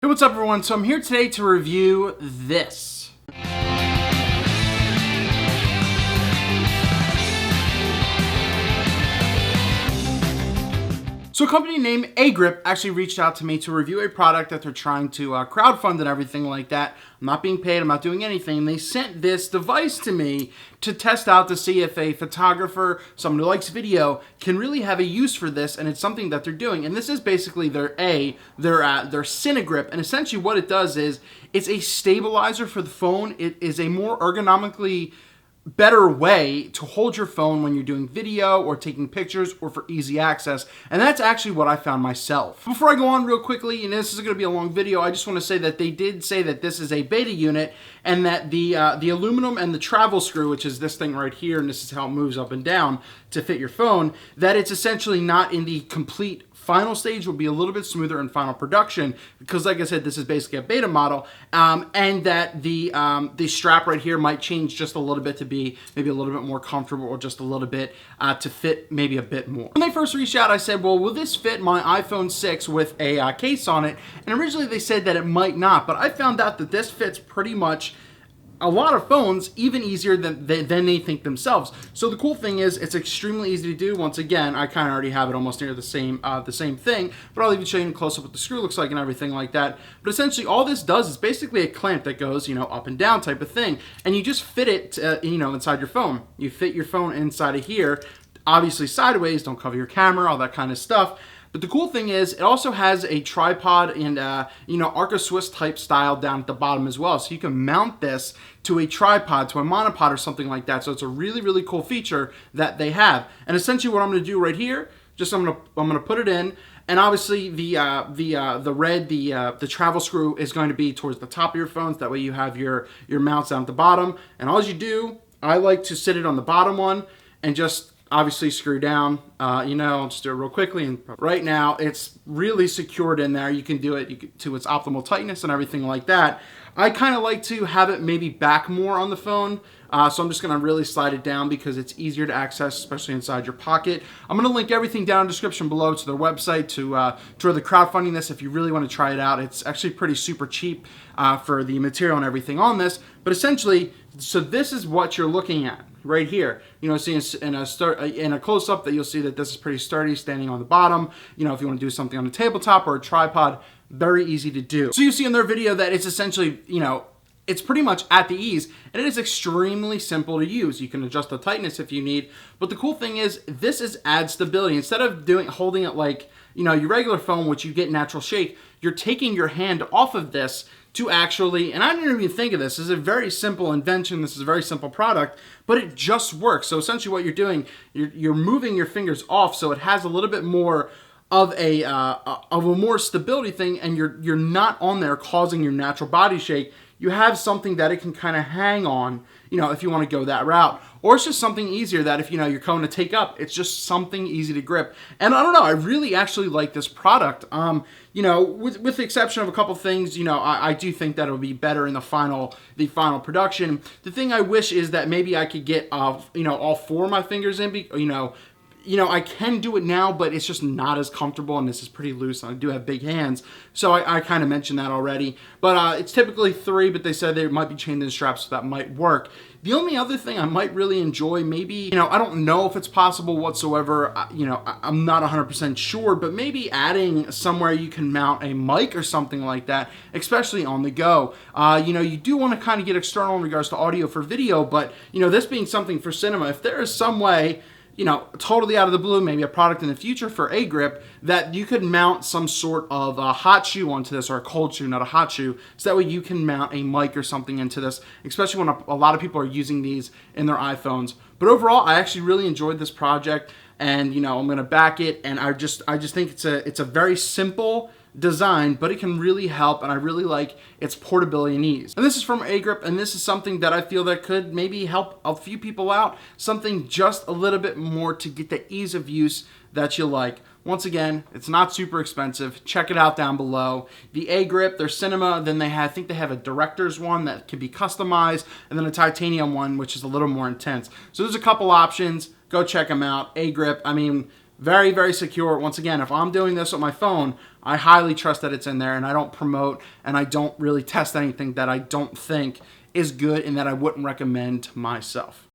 Hey, what's up everyone? So I'm here today to review this. So a company named A-Grip actually reached out to me to review a product that they're trying to crowdfund and everything like that. I'm not being paid, I'm not doing anything. They sent this device to me to test out to see if a photographer, someone who likes video, can really have a use for this, and it's something that they're doing. And this is basically their Cinegrip, and essentially what it does is it's a stabilizer for the phone. It is a more ergonomically better way to hold your phone when you're doing video or taking pictures or for easy access, and that's actually what I found myself. Before I go on real quickly, and this is going to be a long video, I just want to say that they did say that this is a beta unit and that the aluminum and the travel screw, which is this thing right here, and this is how it moves up and down to fit your phone, that it's essentially not in the complete final stage, will be a little bit smoother in final production because, like I said, this is basically a beta model, and that the strap right here might change just a little bit to be maybe a little bit more comfortable, or just a little bit to fit maybe a bit more. When they first reached out, I said, well, will this fit my iPhone 6 with a case on it? And originally they said that it might not, but I found out that this fits pretty much a lot of phones, even easier than they think themselves. So the cool thing is it's extremely easy to do. Once again, I kind of already have it almost near the same thing, but I'll even show you in close up what the screw looks like and everything like that. But essentially all this does is basically a clamp that goes, up and down type of thing, and you just fit it, inside your phone. You fit your phone inside of here, obviously sideways, don't cover your camera, all that kind of stuff. But the cool thing is it also has a tripod and, Arca Swiss type style down at the bottom as well. So you can mount this to a tripod, to a monopod or something like that. So it's a really, really cool feature that they have. And essentially what I'm going to do right here, I'm going to put it in. And obviously the travel screw is going to be towards the top of your phones. That way you have your mounts down at the bottom. And all you do, I like to sit it on the bottom one and just obviously screw down, I'll just do it real quickly. And right now it's really secured in there. You can do it to its optimal tightness and everything like that. I kind of like to have it maybe back more on the phone. So I'm just going to really slide it down because it's easier to access, especially inside your pocket. I'm going to link everything down in the description below to their website, to where they're crowdfunding this if you really want to try it out. It's actually pretty super cheap for the material and everything on this. But essentially, so this is what you're looking at right here. See in a close-up that you'll see that this is pretty sturdy standing on the bottom. If you want to do something on a tabletop or a tripod, very easy to do. So you see in their video that it's essentially, it's pretty much at the ease, and it is extremely simple to use. You can adjust the tightness if you need, but the cool thing is this is add stability. Instead of holding it like, your regular phone, which you get natural shake, you're taking your hand off of this to actually, and I didn't even think of this. This is a very simple invention. This is a very simple product, but it just works. So essentially what you're doing, you're moving your fingers off, so it has a little bit more of a more stability thing, and you're not on there causing your natural body shake. You have something that it can kind of hang on, if you want to go that route. Or it's just something easier that if, you're going to take up, it's just something easy to grip. And I don't know, I really actually like this product. With the exception of a couple things, I do think that it'll be better in the final production. The thing I wish is that maybe I could get, all four of my fingers in, I can do it now, but it's just not as comfortable, and this is pretty loose, and I do have big hands, so I kind of mentioned that already. But it's typically 3, but they said they might be chaining the straps, so that might work. The only other thing I might really enjoy, maybe, I don't know if it's possible whatsoever, I'm not 100% sure, but maybe adding somewhere you can mount a mic or something like that, especially on the go. You do want to kind of get external in regards to audio for video, but, this being something for cinema, if there is some way, totally out of the blue, maybe a product in the future for A-Grip, that you could mount some sort of a hot shoe onto this, or a cold shoe, not a hot shoe, so that way you can mount a mic or something into this, especially when a lot of people are using these in their iPhones. But overall, I actually really enjoyed this project, and I'm going to back it, and I just think it's a very simple design, but it can really help, and I really like its portability and ease. And this is from A-Grip, and this is something that I feel that could maybe help a few people out, something just a little bit more to get the ease of use that you like. Once again, it's not super expensive. Check it out down below. The A-Grip, their Cinema, then I think they have a Director's one that can be customized, and then a titanium one, which is a little more intense. So there's a couple options. Go check them out. A-Grip, very, very secure. Once again, if I'm doing this with my phone, I highly trust that it's in there, and I don't promote and I don't really test anything that I don't think is good and that I wouldn't recommend to myself.